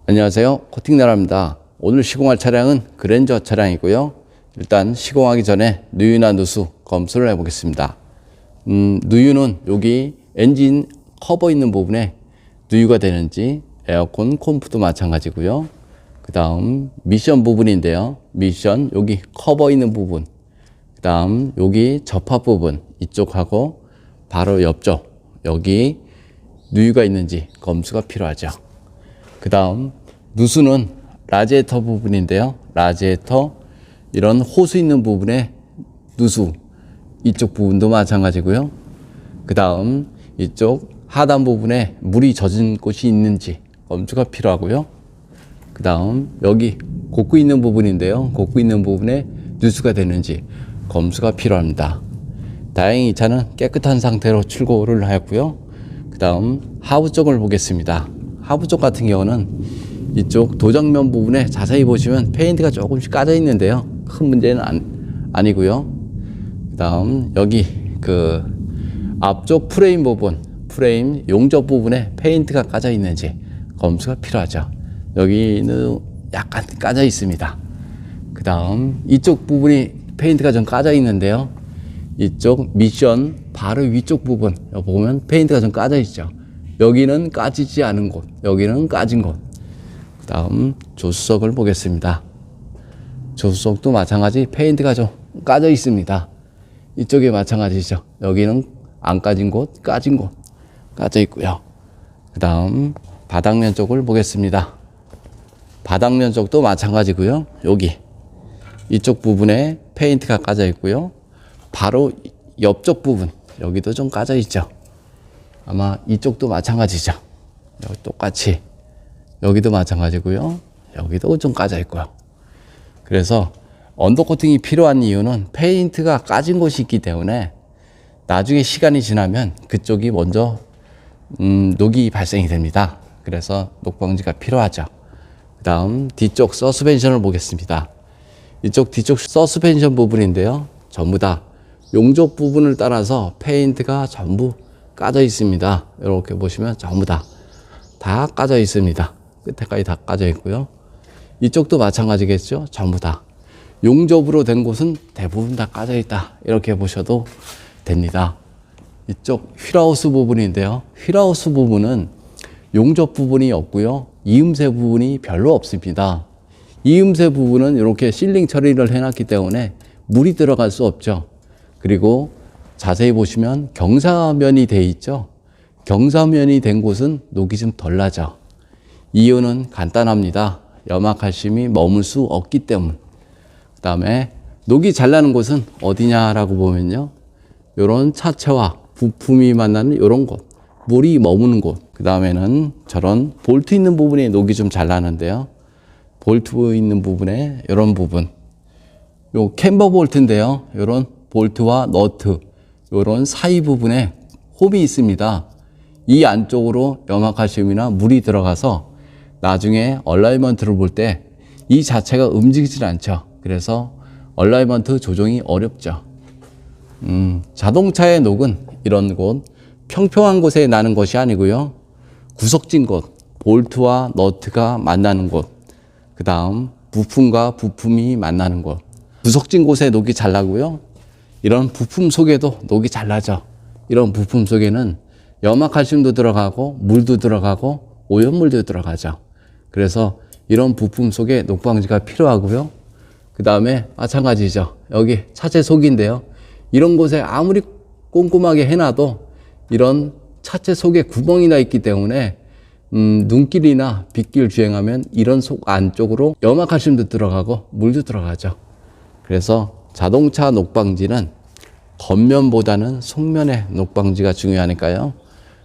안녕하세요, 코팅나라입니다. 오늘 시공할 차량은 그랜저 차량이고요. 일단 시공하기 전에 누유나 누수 검수를 해보겠습니다. 누유는 여기 엔진 커버 있는 부분에 누유가 되는지, 에어컨 콤프도 마찬가지고요. 그 다음 미션 부분인데요. 미션 여기 커버 있는 부분, 그 다음 여기 접합 부분 이쪽하고 바로 옆쪽 여기 누유가 있는지 검수가 필요하죠. 그 다음 누수는 라지에이터 부분인데요. 라지에이터 이런 호수 있는 부분에 누수 이쪽 부분도 마찬가지고요. 그 다음 이쪽 하단 부분에 물이 젖은 곳이 있는지 검수가 필요하고요. 그 다음 여기 곡구 있는 부분인데요. 곡구 있는 부분에 누수가 되는지 검수가 필요합니다. 다행히 이 차는 깨끗한 상태로 출고를 하였고요. 그 다음 하부 쪽을 보겠습니다. 하부 쪽 같은 경우는 이쪽 도장면 부분에 자세히 보시면 페인트가 조금씩 까져 있는데요. 큰 문제는 아니고요. 그 다음 여기 그 앞쪽 프레임 부분, 프레임 용접 부분에 페인트가 까져 있는지 검수가 필요하죠. 여기는 약간 까져 있습니다. 그 다음 이쪽 부분이 페인트가 좀 까져 있는데요. 이쪽 미션 바로 위쪽 부분 보면 페인트가 좀 까져 있죠. 여기는 까지지 않은 곳, 여기는 까진 곳. 그 다음 조수석을 보겠습니다. 조수석도 마찬가지 페인트가 좀 까져 있습니다. 이쪽에 마찬가지죠. 여기는 안 까진 곳, 까진 곳 까져 있고요. 그 다음 바닥면 쪽을 보겠습니다. 바닥면 쪽도 마찬가지고요. 여기 이쪽 부분에 페인트가 까져 있고요. 바로 옆쪽 부분 여기도 좀 까져 있죠. 아마 이쪽도 마찬가지죠. 여기 똑같이 여기도 마찬가지고요. 여기도 좀 까져 있고요. 그래서 언더코팅이 필요한 이유는 페인트가 까진 곳이 있기 때문에 나중에 시간이 지나면 그쪽이 먼저 녹이 발생이 됩니다. 그래서 녹방지가 필요하죠. 그 다음 뒤쪽 서스펜션을 보겠습니다. 이쪽 뒤쪽 서스펜션 부분인데요. 전부 다 용접 부분을 따라서 페인트가 전부 까져 있습니다. 이렇게 보시면 전부 다 까져 있습니다. 끝에까지 다 까져 있고요. 이쪽도 마찬가지겠죠. 전부 다 용접으로 된 곳은 대부분 다 까져 있다. 이렇게 보셔도 됩니다. 이쪽 휠하우스 부분인데요. 휠하우스 부분은 용접 부분이 없고요. 이음새 부분이 별로 없습니다. 이음새 부분은 이렇게 실링 처리를 해놨기 때문에 물이 들어갈 수 없죠. 그리고 자세히 보시면 경사면이 돼 있죠. 경사면이 된 곳은 녹이 좀 덜 나죠. 이유는 간단합니다. 염화칼슘이 머물 수 없기 때문. 그 다음에 녹이 잘 나는 곳은 어디냐라고 보면요. 요런 차체와 부품이 만나는 요런 곳, 물이 머무는 곳. 그 다음에는 저런 볼트 있는 부분에 녹이 좀 잘 나는데요. 볼트 있는 부분에 요런 부분. 요 캠버 볼트인데요. 요런 볼트와 너트, 요런 사이 부분에 홈이 있습니다. 이 안쪽으로 염화칼슘이나 물이 들어가서 나중에 얼라이먼트를 볼 때 이 자체가 움직이질 않죠. 그래서 얼라이먼트 조정이 어렵죠. 자동차의 녹은 이런 곳, 평평한 곳에 나는 것이 아니고요. 구석진 곳, 볼트와 너트가 만나는 곳, 그 다음 부품과 부품이 만나는 곳, 구석진 곳에 녹이 잘 나고요. 이런 부품 속에도 녹이 잘 나죠. 이런 부품 속에는 염화칼슘도 들어가고 물도 들어가고 오염물도 들어가죠. 그래서 이런 부품 속에 녹방지가 필요하고요. 그 다음에 마찬가지죠. 여기 차체 속인데요. 이런 곳에 아무리 꼼꼼하게 해놔도 이런 차체 속에 구멍이 나 있기 때문에 눈길이나 빗길 주행하면 이런 속 안쪽으로 염화칼슘도 들어가고 물도 들어가죠. 그래서 자동차 녹방지는 겉면보다는 속면의 녹방지가 중요하니까요.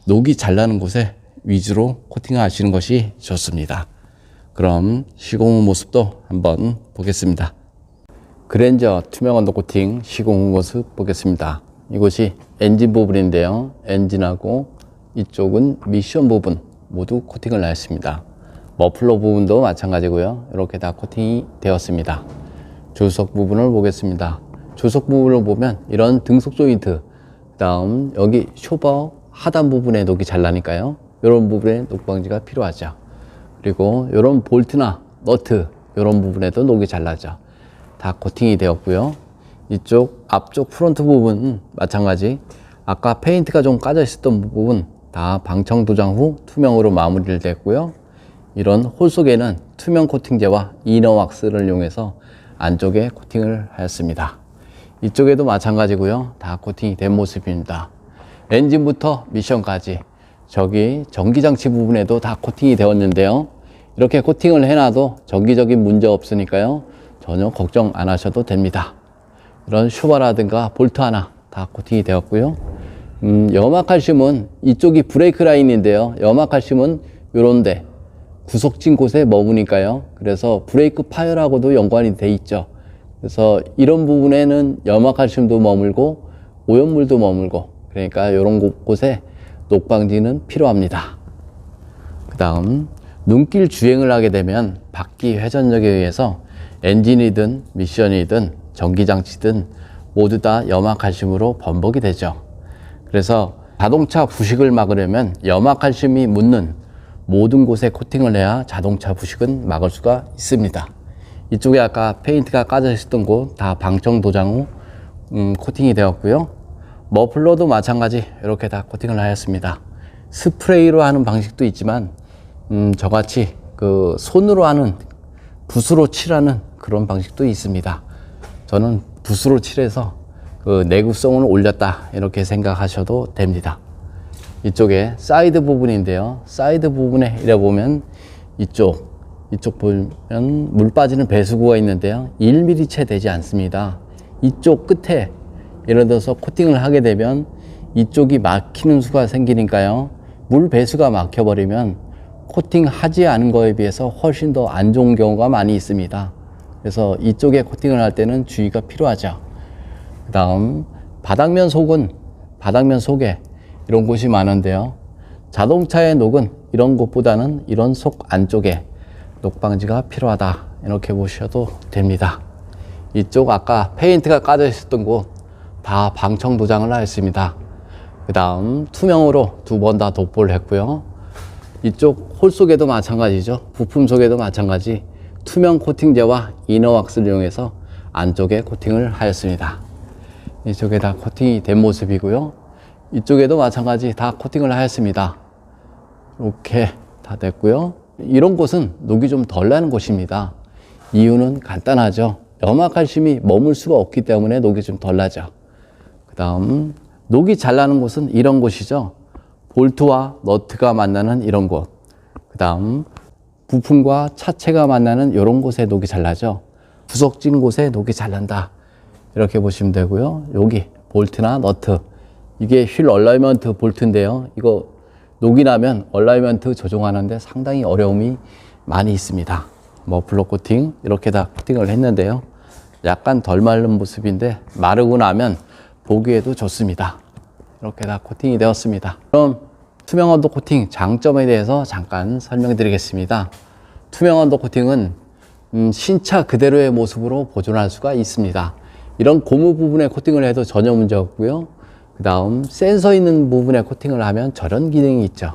녹이 잘 나는 곳에 위주로 코팅을 하시는 것이 좋습니다. 그럼 시공 후 모습도 한번 보겠습니다. 그랜저 투명 언더 코팅 시공 후 모습 보겠습니다. 이곳이 엔진 부분인데요. 엔진하고 이쪽은 미션 부분 모두 코팅을 하였습니다. 머플러 부분도 마찬가지고요. 이렇게 다 코팅이 되었습니다. 조수석 부분을 보겠습니다. 조수석 부분을 보면 이런 등속 조인트, 그 다음 여기 쇼버 하단 부분에 녹이 잘 나니까요. 이런 부분에 녹방지가 필요하죠. 그 그리고 이런 볼트나 너트 이런 부분에도 녹이 잘 나죠. 다 코팅이 되었고요. 이쪽 앞쪽 프론트 부분은 마찬가지. 아까 페인트가 좀 까져 있었던 부분 다 방청 도장 후 투명으로 마무리를 됐고요. 이런 홀 속에는 투명 코팅제와 이너 왁스를 이용해서 안쪽에 코팅을 하였습니다. 이쪽에도 마찬가지고요. 다 코팅이 된 모습입니다. 엔진부터 미션까지 저기 전기장치 부분에도 다 코팅이 되었는데요. 이렇게 코팅을 해놔도 정기적인 문제 없으니까요. 전혀 걱정 안 하셔도 됩니다. 이런 슈바라든가 볼트 하나 다 코팅이 되었고요. 염화칼슘은 이쪽이 브레이크 라인인데요. 염화칼슘은 요런데 구석진 곳에 머무니까요. 그래서 브레이크 파열하고도 연관이 돼 있죠. 그래서 이런 부분에는 염화칼슘도 머물고 오염물도 머물고, 그러니까 이런 곳에 녹방지는 필요합니다. 그 다음 눈길 주행을 하게 되면 바퀴 회전력에 의해서 엔진이든 미션이든 전기장치든 모두 다 염화칼슘으로 범벅이 되죠. 그래서 자동차 부식을 막으려면 염화칼슘이 묻는 모든 곳에 코팅을 해야 자동차 부식은 막을 수가 있습니다. 이쪽에 아까 페인트가 까져 있었던 곳 다 방청 도장 후 코팅이 되었고요. 머플러도 마찬가지 이렇게 다 코팅을 하였습니다. 스프레이로 하는 방식도 있지만 저같이 그 손으로 하는 붓으로 칠하는 그런 방식도 있습니다. 저는 붓으로 칠해서 그 내구성을 올렸다 이렇게 생각하셔도 됩니다. 이쪽에 사이드 부분인데요. 사이드 부분에 이래 보면 이쪽 보면 물 빠지는 배수구가 있는데요. 1mm 채 되지 않습니다. 이쪽 끝에 예를 들어서 코팅을 하게 되면 이쪽이 막히는 수가 생기니까요. 물 배수가 막혀버리면 코팅하지 않은 거에 비해서 훨씬 더 안 좋은 경우가 많이 있습니다. 그래서 이쪽에 코팅을 할 때는 주의가 필요하죠. 그 다음 바닥면 속에 이런 곳이 많은데요. 자동차의 녹은 이런 곳보다는 이런 속 안쪽에 녹방지가 필요하다 이렇게 보셔도 됩니다. 이쪽 아까 페인트가 까져 있었던 곳 다 방청 도장을 하였습니다. 그 다음 투명으로 2번 다 도포를 했고요. 이쪽 홀 속에도 마찬가지죠. 부품 속에도 마찬가지 투명 코팅제와 이너 왁스를 이용해서 안쪽에 코팅을 하였습니다. 이쪽에 다 코팅이 된 모습이고요. 이쪽에도 마찬가지 다 코팅을 하였습니다. 이렇게 다 됐고요. 이런 곳은 녹이 좀 덜 나는 곳입니다. 이유는 간단하죠. 염화칼슘이 머물 수가 없기 때문에 녹이 좀 덜 나죠. 그 다음 녹이 잘 나는 곳은 이런 곳이죠. 볼트와 너트가 만나는 이런 곳. 그 다음 부품과 차체가 만나는 이런 곳에 녹이 잘 나죠. 구석진 곳에 녹이 잘 난다 이렇게 보시면 되고요. 여기 볼트나 너트, 이게 휠 얼라이먼트 볼트인데요. 이거 녹이 나면 얼라이먼트 조정하는데 상당히 어려움이 많이 있습니다. 머플러 코팅 이렇게 다 코팅을 했는데요. 약간 덜 마른 모습인데 마르고 나면 보기에도 좋습니다. 이렇게 다 코팅이 되었습니다. 그럼 투명 언더 코팅 장점에 대해서 잠깐 설명드리겠습니다. 투명 언더 코팅은 신차 그대로의 모습으로 보존할 수가 있습니다. 이런 고무 부분에 코팅을 해도 전혀 문제 없고요. 그 다음 센서 있는 부분에 코팅을 하면 저런 기능이 있죠.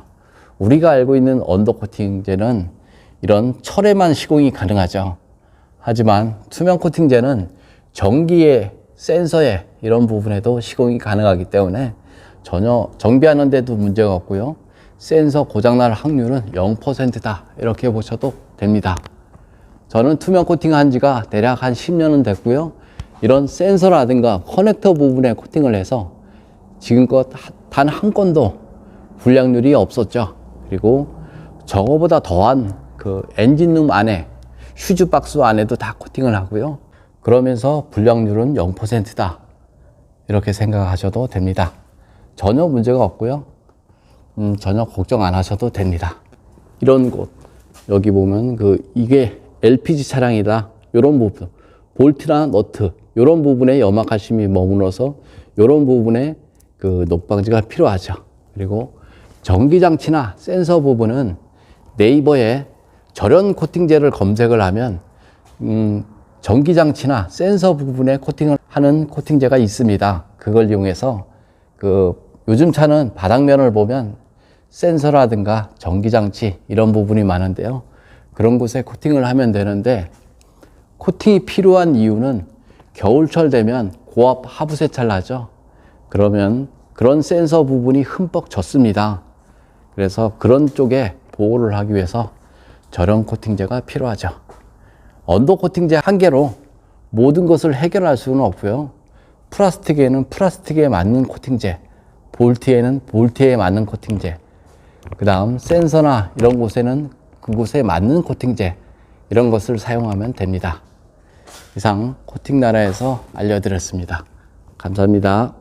우리가 알고 있는 언더 코팅제는 이런 철에만 시공이 가능하죠. 하지만 투명 코팅제는 전기에 센서에 이런 부분에도 시공이 가능하기 때문에 전혀 정비하는 데도 문제가 없고요. 센서 고장날 확률은 0%다 이렇게 보셔도 됩니다. 저는 투명 코팅 한 지가 대략 한 10년은 됐고요. 이런 센서라든가 커넥터 부분에 코팅을 해서 지금껏 단 한 건도 불량률이 없었죠. 그리고 저거보다 더한 그 엔진룸 안에 휴즈박스 안에도 다 코팅을 하고요. 그러면서 불량률은 0%다 이렇게 생각하셔도 됩니다. 전혀 문제가 없고요. 전혀 걱정 안 하셔도 됩니다. 이런 곳 여기 보면 이게 LPG 차량이다 이런 부분 볼트나 너트 이런 부분에 염화칼슘이 머물러서 이런 부분에 그 녹방지가 필요하죠. 그리고 전기장치나 센서 부분은 네이버에 절연 코팅제를 검색을 하면 전기장치나 센서 부분에 코팅을 하는 코팅제가 있습니다. 그걸 이용해서 요즘 차는 바닥면을 보면 센서라든가 전기장치 이런 부분이 많은데요. 그런 곳에 코팅을 하면 되는데, 코팅이 필요한 이유는 겨울철 되면 고압 하부 세차를 하죠. 그러면 그런 센서 부분이 흠뻑 젖습니다. 그래서 그런 쪽에 보호를 하기 위해서 저런 코팅제가 필요하죠. 언더 코팅제 한 개로 모든 것을 해결할 수는 없고요. 플라스틱에는 플라스틱에 맞는 코팅제, 볼트에는 볼트에 맞는 코팅제, 그 다음 센서나 이런 곳에는 그곳에 맞는 코팅제, 이런 것을 사용하면 됩니다. 이상 코팅 나라에서 알려드렸습니다. 감사합니다.